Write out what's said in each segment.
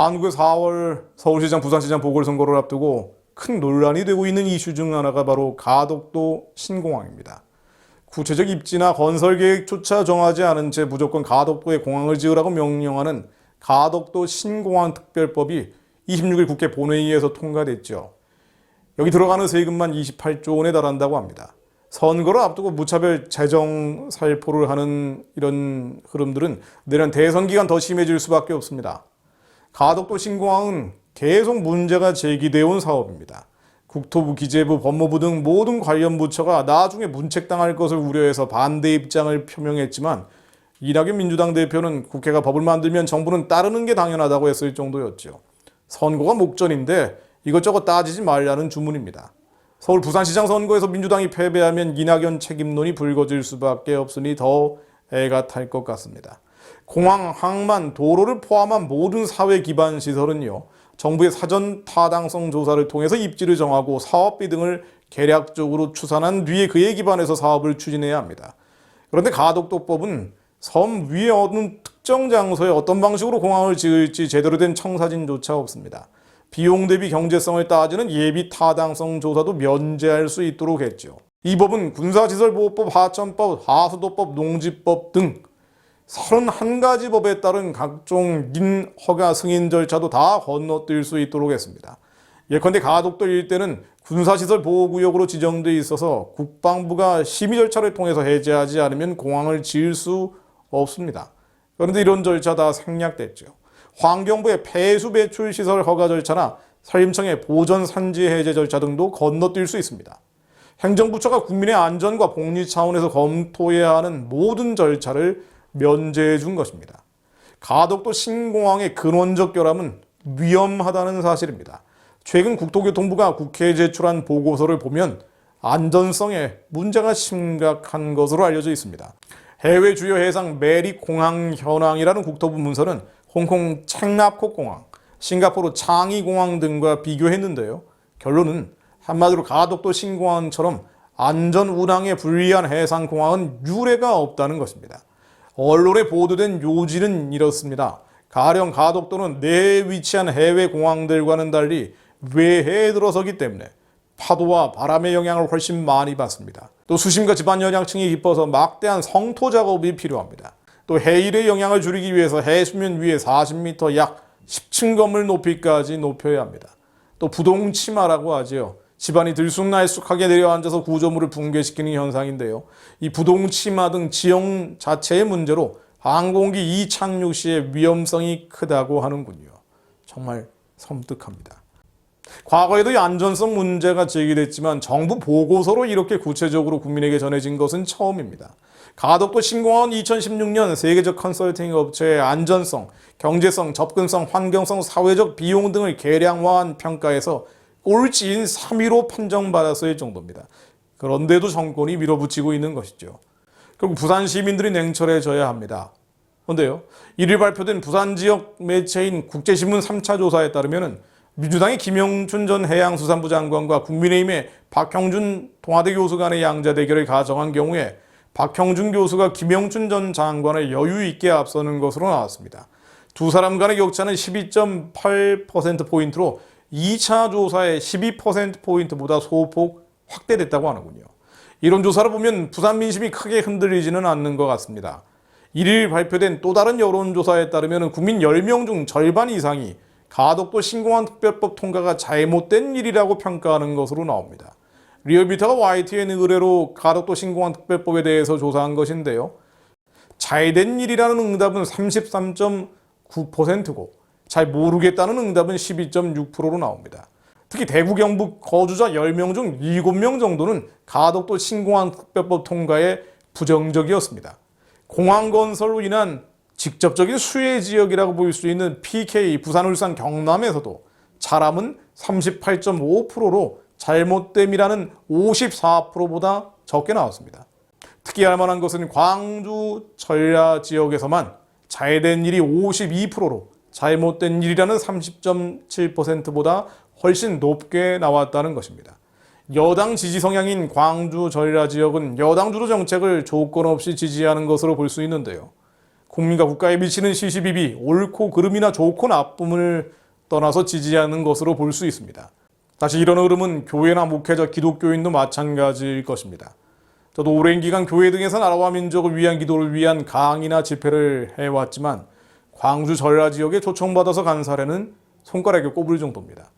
한국의 4월 서울시장, 부산시장 보궐선거를 앞두고 큰 논란이 되고 있는 이슈 중 하나가 바로 가덕도 신공항입니다. 구체적 입지나 건설 계획조차 정하지 않은 채 무조건 가덕도에 공항을 지으라고 명령하는 가덕도 신공항 특별법이 26일 국회 본회의에서 통과됐죠. 여기 들어가는 세금만 28조 원에 달한다고 합니다. 선거를 앞두고 무차별 재정 살포를 하는 이런 흐름들은 내년 대선 기간 더 심해질 수밖에 없습니다. 가덕도 신공항은 계속 문제가 제기되어 온 사업입니다. 국토부, 기재부, 법무부 등 모든 관련 부처가 나중에 문책당할 것을 우려해서 반대 입장을 표명했지만 이낙연 민주당 대표는 국회가 법을 만들면 정부는 따르는 게 당연하다고 했을 정도였죠. 선거가 목전인데 이것저것 따지지 말라는 주문입니다. 서울 부산시장 선거에서 민주당이 패배하면 이낙연 책임론이 불거질 수밖에 없으니 더 애가 탈 것 같습니다. 공항, 항만, 도로를 포함한 모든 사회 기반 시설은요, 정부의 사전 타당성 조사를 통해서 입지를 정하고 사업비 등을 계략적으로 추산한 뒤에 그에 기반해서 사업을 추진해야 합니다. 그런데 가덕도법은 섬 위에 어느 특정 장소에 어떤 방식으로 공항을 지을지 제대로 된 청사진조차 없습니다. 비용 대비 경제성을 따지는 예비 타당성 조사도 면제할 수 있도록 했죠. 이 법은 군사시설보호법, 하천법, 하수도법, 농지법 등 31가지 법에 따른 각종 허가 승인 절차도 다 건너뛸 수 있도록 했습니다. 예컨대 가덕도 일대는 군사시설 보호구역으로 지정돼 있어서 국방부가 심의 절차를 통해서 해제하지 않으면 공항을 지을 수 없습니다. 그런데 이런 절차 다 생략됐죠. 환경부의 폐수 배출 시설 허가 절차나 산림청의 보전 산지 해제 절차 등도 건너뛸 수 있습니다. 행정부처가 국민의 안전과 복리 차원에서 검토해야 하는 모든 절차를 면제해 준 것입니다. 가덕도 신공항의 근원적 결함은 위험하다는 사실입니다. 최근 국토교통부가 국회에 제출한 보고서를 보면 안전성에 문제가 심각한 것으로 알려져 있습니다. 해외 주요 해상 매립 공항 현황이라는 국토부 문서는 홍콩 책납콕 공항, 싱가포르 창이 공항 등과 비교했는데요. 결론은 한마디로 가덕도 신공항처럼 안전 운항에 불리한 해상 공항은 유례가 없다는 것입니다. 언론에 보도된 요지는 이렇습니다. 가령 가덕도는 내에 위치한 해외 공항들과는 달리 외해에 들어서기 때문에 파도와 바람의 영향을 훨씬 많이 받습니다. 또 수심과 지반 영향층이 깊어서 막대한 성토 작업이 필요합니다. 또 해일의 영향을 줄이기 위해서 해수면 위에 40m 약 10층 건물 높이까지 높여야 합니다. 또 부동치마라고 하지요. 집안이 들쑥날쑥하게 내려앉아서 구조물을 붕괴시키는 현상인데요. 이 부동치마 등 지형 자체의 문제로 항공기 이착륙 시의 위험성이 크다고 하는군요. 정말 섬뜩합니다. 과거에도 이 안전성 문제가 제기됐지만 정부 보고서로 이렇게 구체적으로 국민에게 전해진 것은 처음입니다. 가덕도 신공항은 2016년 세계적 컨설팅 업체의 안전성, 경제성, 접근성, 환경성, 사회적 비용 등을 계량화한 평가에서 꼴찌인 3위로 판정받았을 정도입니다. 그런데도 정권이 밀어붙이고 있는 것이죠. 결국 부산 시민들이 냉철해져야 합니다. 그런데요, 1일 발표된 부산 지역 매체인 국제신문 3차 조사에 따르면 민주당의 김영춘 전 해양수산부 장관과 국민의힘의 박형준 동아대 교수 간의 양자 대결을 가정한 경우에 박형준 교수가 김영춘 전 장관을 여유 있게 앞서는 것으로 나왔습니다. 두 사람 간의 격차는 12.8%포인트로 2차 조사의 12%포인트보다 소폭 확대됐다고 하는군요. 이런 조사를 보면 부산 민심이 크게 흔들리지는 않는 것 같습니다. 1일 발표된 또 다른 여론조사에 따르면 국민 10명 중 절반 이상이 가덕도 신공항 특별법 통과가 잘못된 일이라고 평가하는 것으로 나옵니다. 리얼미터가 YTN 의뢰로 가덕도 신공항 특별법에 대해서 조사한 것인데요. 잘된 일이라는 응답은 33.9%고 잘 모르겠다는 응답은 12.6%로 나옵니다. 특히 대구 경북 거주자 10명 중 7명 정도는 가덕도 신공항 특별법 통과에 부정적이었습니다. 공항 건설로 인한 직접적인 수혜 지역이라고 볼 수 있는 PK, 부산, 울산, 경남에서도 잘함은 38.5%로 잘못됨이라는 54%보다 적게 나왔습니다. 특히 알만한 것은 광주 전라 지역에서만 잘된 일이 52%로 잘못된 일이라는 30.7%보다 훨씬 높게 나왔다는 것입니다. 여당 지지 성향인 광주 전라 지역은 여당 주도 정책을 조건 없이 지지하는 것으로 볼 수 있는데요. 국민과 국가에 미치는 시시비비, 옳고 그름이나 좋고 나쁨을 떠나서 지지하는 것으로 볼 수 있습니다. 다시 이런 흐름은 교회나 목회자, 기독교인도 마찬가지일 것입니다. 저도 오랜 기간 교회 등에서 나라와 민족을 위한 기도를 위한 강의나 집회를 해왔지만 광주 전라 지역에 초청받아서 간 사례는 손가락에 꼽을 정도입니다.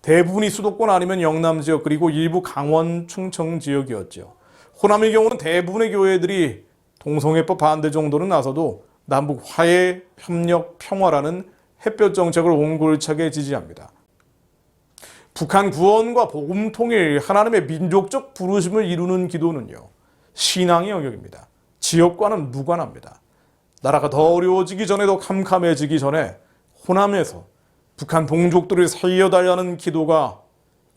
대부분이 수도권 아니면 영남 지역 그리고 일부 강원, 충청 지역이었죠. 호남의 경우는 대부분의 교회들이 동성애법 반대 정도는 나서도 남북 화해, 협력, 평화라는 햇볕 정책을 옹골차게 지지합니다. 북한 구원과 복음 통일, 하나님의 민족적 부르심을 이루는 기도는요, 신앙의 영역입니다. 지역과는 무관합니다. 나라가 더 어려워지기 전에, 더 캄캄해지기 전에 호남에서 북한 동족들을 살려달라는 기도가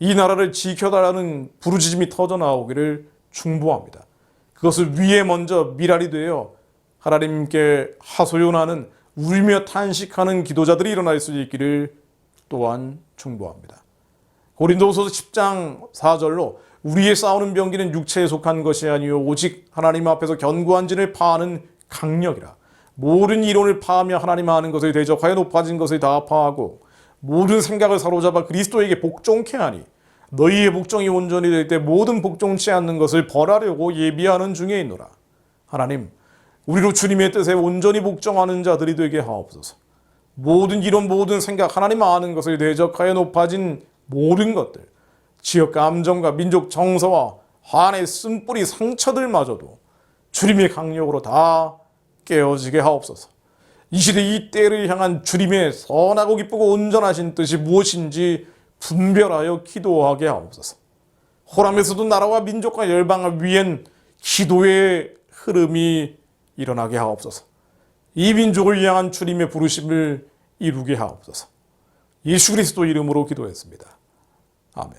이 나라를 지켜달라는 부르짖음이 터져나오기를 충고합니다. 그것을 위에 먼저 미랄이 되어 하나님께 하소연하는, 울며 탄식하는 기도자들이 일어날 수 있기를 또한 충고합니다. 고린도후서 10장 4절로 우리의 싸우는 병기는 육체에 속한 것이 아니요 오직 하나님 앞에서 견고한 진을 파하는 강력이라. 모든 이론을 파하며 하나님 아는 것을 대적하여 높아진 것을 다 파하고 모든 생각을 사로잡아 그리스도에게 복종케 하니 너희의 복종이 온전히 될 때 모든 복종치 않는 것을 벌하려고 예비하는 중에 있노라. 하나님, 우리로 주님의 뜻에 온전히 복종하는 자들이 되게 하옵소서. 모든 이론, 모든 생각, 하나님 아는 것을 대적하여 높아진 모든 것들, 지역 감정과 민족 정서와 한의 쓴뿌리 상처들마저도 주님의 강력으로 다 깨어지게 하옵소서. 이 시대 이 때를 향한 주님의 선하고 기쁘고 온전하신 뜻이 무엇인지 분별하여 기도하게 하옵소서. 호람에서도 나라와 민족과 열방을 위한 기도의 흐름이 일어나게 하옵소서. 이 민족을 향한 주님의 부르심을 이루게 하옵소서. 예수 그리스도 이름으로 기도했습니다. 아멘.